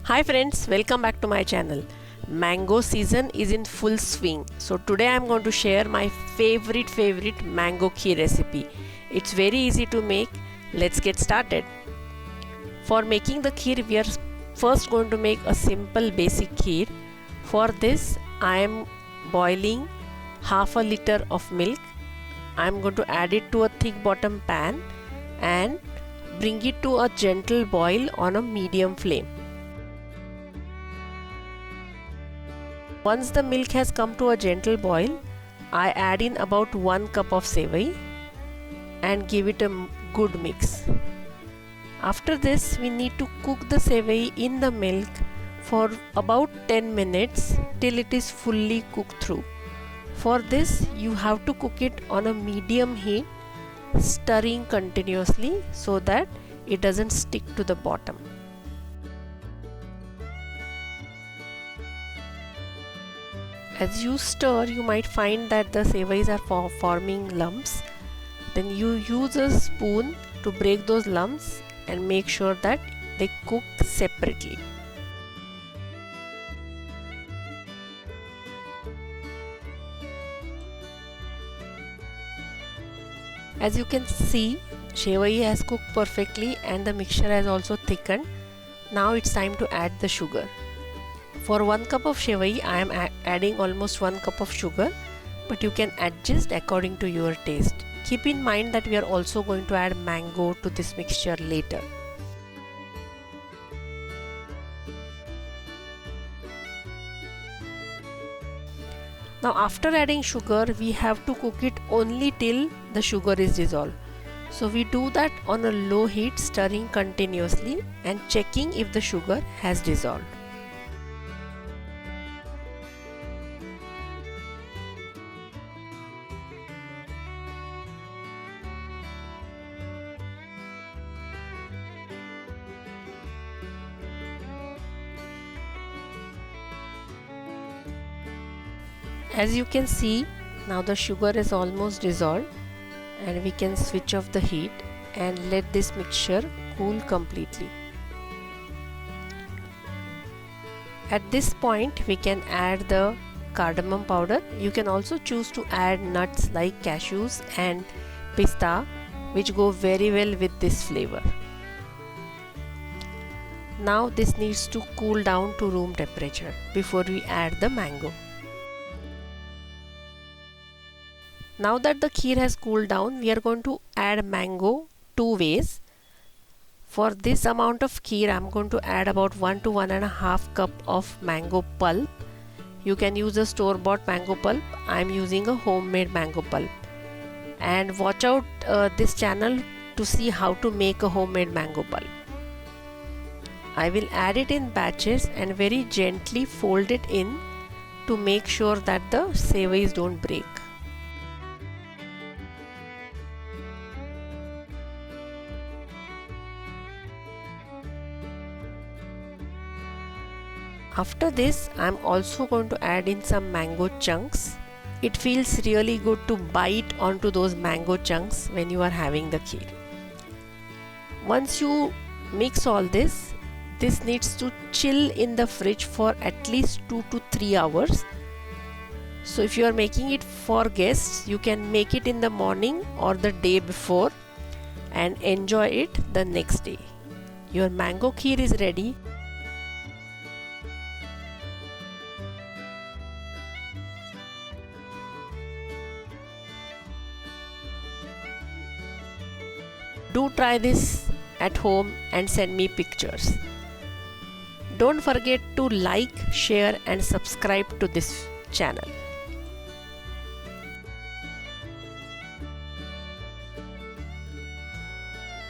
Hi friends, welcome back to my channel. Mango season is in full swing. So today I am going to share my favorite mango kheer recipe. It's very easy to make. Let's get started. For making the kheer, we are first going to make a simple basic kheer. For this I am boiling half a liter of milk. I am going to add it to a thick bottom pan and bring it to a gentle boil on a medium flame. Once the milk has come to a gentle boil, I add in about 1 cup of sevai and give it a good mix. After this, we need to cook the sevai in the milk for about 10 minutes till it is fully cooked through. For this, you have to cook it on a medium heat, stirring continuously so that it doesn't stick to the bottom. As you stir, you might find that the sevais are forming lumps. Then you use a spoon to break those lumps and make sure that they cook separately. As you can see, sevai has cooked perfectly and the mixture has also thickened. Now it's time to add the sugar. For 1 cup of sevai, I am adding almost 1 cup of sugar, but you can adjust according to your taste. Keep in mind that we are also going to add mango to this mixture later. Now after adding sugar, we have to cook it only till the sugar is dissolved. So we do that on a low heat, stirring continuously and checking if the sugar has dissolved. As you can see, now the sugar is almost dissolved and we can switch off the heat and let this mixture cool completely. At this point, we can add the cardamom powder. You can also choose to add nuts like cashews and pista, which go very well with this flavor. Now this needs to cool down to room temperature before we add the mango. Now that the kheer has cooled down, we are going to add mango two ways. For this amount of kheer, I am going to add about 1 to 1.5 cup of mango pulp. You can use a store-bought mango pulp. I am using a homemade mango pulp. And watch out this channel to see how to make a homemade mango pulp. I will add it in batches and very gently fold it in to make sure that the sevais don't break. After this, I am also going to add in some mango chunks. It feels really good to bite onto those mango chunks when you are having the kheer. Once you mix all this, this needs to chill in the fridge for at least 2 to 3 hours. So if you are making it for guests, you can make it in the morning or the day before and enjoy it the next day. Your mango kheer is ready. Do try this at home and send me pictures. Don't forget to like, share and subscribe to this channel.